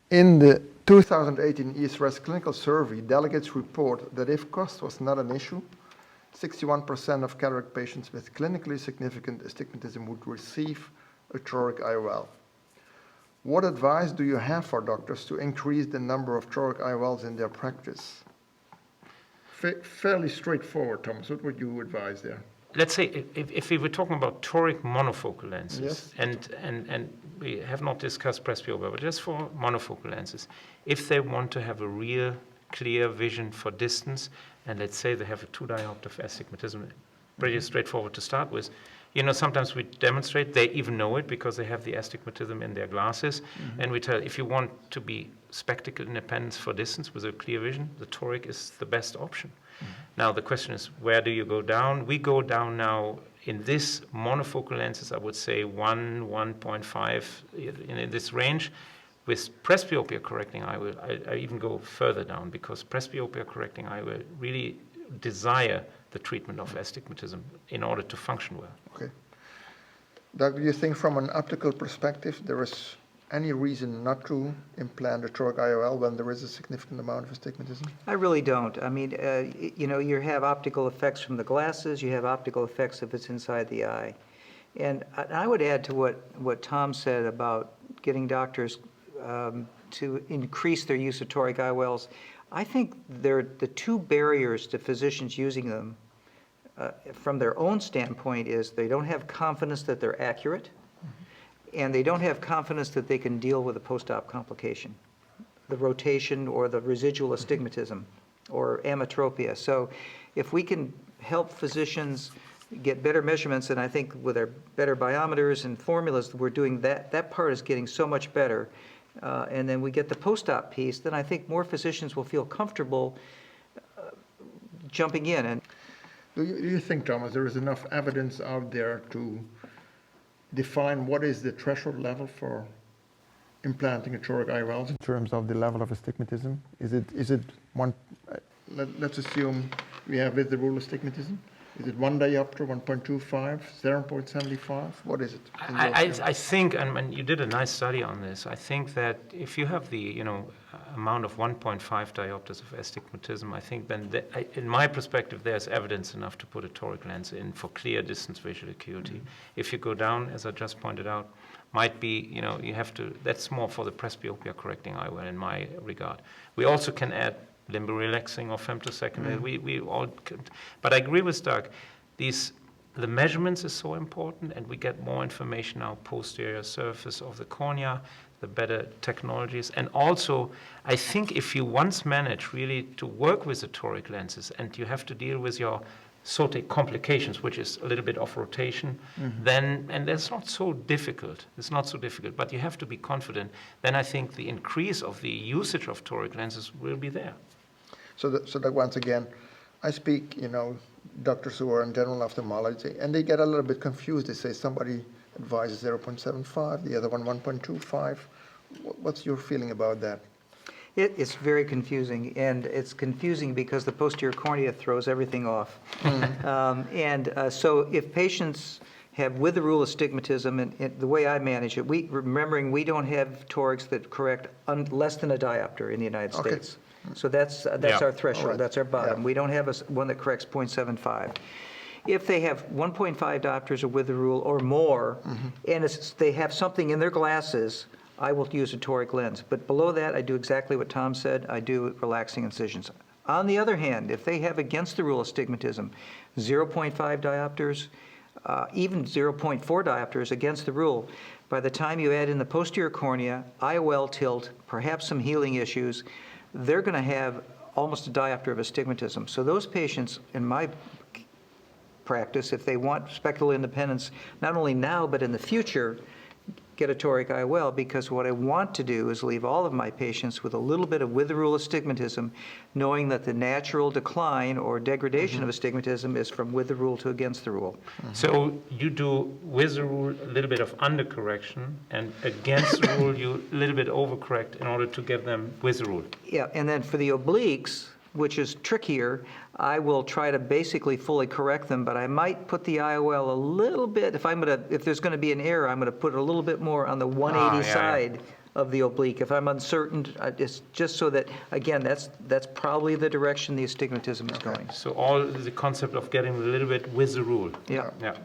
In the 2018 ESRS clinical survey, delegates report that if cost was not an issue, 61% of cataract patients with clinically significant astigmatism would receive a toric IOL. What advice do you have for doctors to increase the number of toric IOLs in their practice? Fairly straightforward, Thomas. What would you advise there? Let's say if we were talking about toric monofocal lenses, yes. and we have not discussed presbyopia, but just for monofocal lenses, if they want to have a real clear vision for distance, and let's say they have a 2 diopter of astigmatism, pretty straightforward to start with. You know, sometimes we demonstrate, they even know it because they have the astigmatism in their glasses, and we tell, if you want to be spectacle independent for distance with a clear vision, the toric is the best option. Now the question is, where do you go down? We go down now in this monofocal lenses, I would say 1.5 in this range. With presbyopia correcting, I even go further down, because presbyopia correcting I will really desire the treatment of astigmatism in order to function well. Okay. Doug, do you think from an optical perspective there is any reason not to implant a toric IOL when there is a significant amount of astigmatism? I really don't. I mean, you know, you have optical effects from the glasses, you have optical effects if it's inside the eye. And I would add to what Tom said about getting doctors to increase their use of toric IOLs. I think the two barriers to physicians using them from their own standpoint is they don't have confidence that they're accurate, and they don't have confidence that they can deal with a post-op complication, the rotation or the residual astigmatism or ametropia. So if we can help physicians get better measurements, and I think with our better biometers and formulas, we're doing that part is getting so much better. And then we get the post-op piece, then I think more physicians will feel comfortable jumping in. And do you think, Thomas, there is enough evidence out there to define what is the threshold level for implanting a toric IOL in terms of the level of astigmatism? Is it one? Let's assume we have with the rule astigmatism. Is it 1 diopter, 1.25, 0.75? What is it? I think, and you did a nice study on this, I think that if you have the amount of 1.5 diopters of astigmatism, I think then, in my perspective, there's evidence enough to put a toric lens in for clear distance visual acuity. If you go down, as I just pointed out, might be, you have to, that's more for the presbyopia correcting IOL in my regard. We also can add limbo relaxing or femtosecond. We all could, but I agree with Doug. The measurements is so important, and we get more information now posterior surface of the cornea, the better technologies, and also I think if you once manage really to work with the toric lenses, and you have to deal with your so-called complications, which is a little bit of rotation, then, and that's not so difficult. It's not so difficult, but you have to be confident. Then I think the increase of the usage of toric lenses will be there. So that once again, I speak, doctors who are in general ophthalmology, and they get a little bit confused. They say somebody advises 0.75, the other one 1.25. What's your feeling about that? It's very confusing, and it's confusing because the posterior cornea throws everything off. So if patients have with the rule astigmatism, and the way I manage it, remembering we don't have torics that correct less than a diopter in the United States. So that's our threshold, that's our bottom. We don't have one that corrects 0.75. If they have 1.5 diopters or with the rule or more, and they have something in their glasses, I will use a toric lens. But below that, I do exactly what Tom said. I do relaxing incisions. On the other hand, if they have against the rule astigmatism, 0.5 diopters, even 0.4 diopters against the rule, by the time you add in the posterior cornea, IOL tilt, perhaps some healing issues, they're going to have almost a diopter of astigmatism. So those patients, in my practice, if they want spectacle independence, not only now but in the future, get a toric IOL, because what I want to do is leave all of my patients with a little bit of with the rule astigmatism, knowing that the natural decline or degradation of astigmatism is from with the rule to against the rule. So you do with the rule a little bit of undercorrection, and against the rule you a little bit overcorrect in order to get them with the rule. Yeah, and then for the obliques, which is trickier, I will try to basically fully correct them, but I might put the IOL a little bit, if there's going to be an error, I'm going to put it a little bit more on the 180 side of the oblique. If I'm uncertain, it's just so that, again, that's probably the direction the astigmatism is going. So all the concept of getting a little bit with the rule. Yeah. Yeah.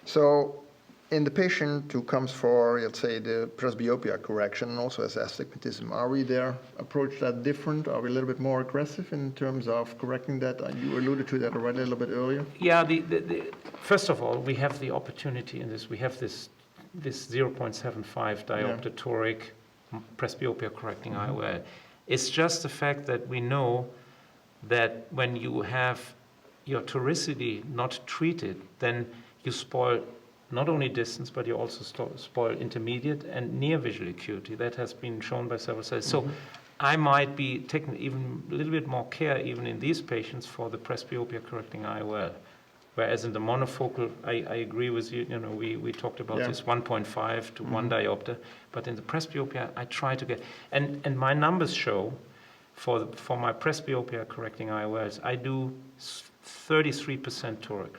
So in the patient who comes for, let's say, the presbyopia correction and also has astigmatism, are we there approach that different? Are we a little bit more aggressive in terms of correcting that? You alluded to that already a little bit earlier. Yeah, first of all, we have the opportunity in this. We have this 0.75 diopter toric presbyopia correcting IOL. It's just the fact that we know that when you have your toricity not treated, then you spoil not only distance, but you also spoil intermediate and near visual acuity. That has been shown by several studies. So I might be taking even a little bit more care even in these patients for the presbyopia correcting IOL. Whereas in the monofocal, I agree with you, we talked about this 1.5 to 1 diopter, but in the presbyopia, I try to get, and my numbers show for my presbyopia correcting IOLs, I do 33% toric.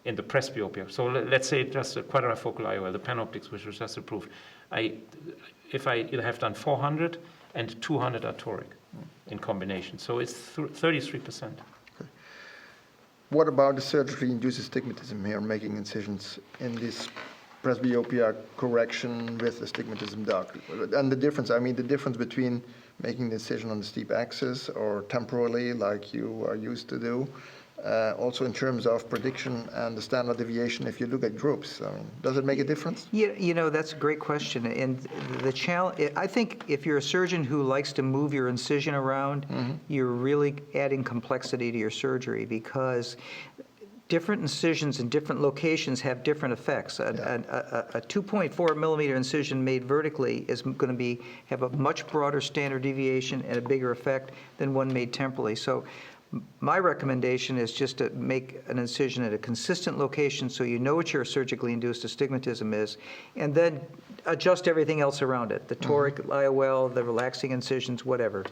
In the presbyopia. So let's say just a quadrifocal IOL, the panoptics, which was just approved. If I have done 400 and 200 are toric in combination. So it's 33%. Okay. What about the surgically-induced astigmatism here, making incisions in this presbyopia correction with astigmatism dark? And the difference, the difference between making the incision on the steep axis or temporally, like you are used to do, also in terms of prediction and the standard deviation, if you look at groups, does it make a difference? Yeah, that's a great question. And the challenge, I think if you're a surgeon who likes to move your incision around, you're really adding complexity to your surgery, because different incisions in different locations have different effects. A 2.4 millimeter incision made vertically is going to have a much broader standard deviation and a bigger effect than one made temporally. So my recommendation is just to make an incision at a consistent location so you know what your surgically induced astigmatism is, and then adjust everything else around it, the toric IOL, the relaxing incisions, whatever.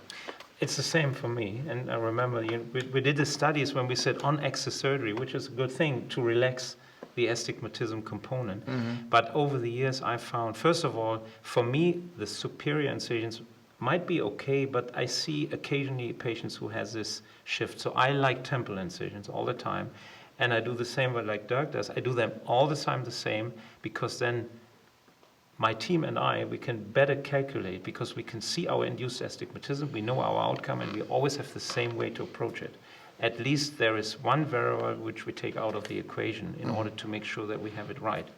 It's the same for me. And I remember we did the studies when we said on-axis surgery, which is a good thing to relax the astigmatism component. But over the years, I found, first of all, for me, the superior incisions might be okay, but I see occasionally patients who has this shift. So I like temple incisions all the time. And I do the same way like Dirk does. I do them all the time the same, because then my team and we can better calculate, because we can see our induced astigmatism, we know our outcome, and we always have the same way to approach it. At least there is one variable which we take out of the equation in order to make sure that we have it right.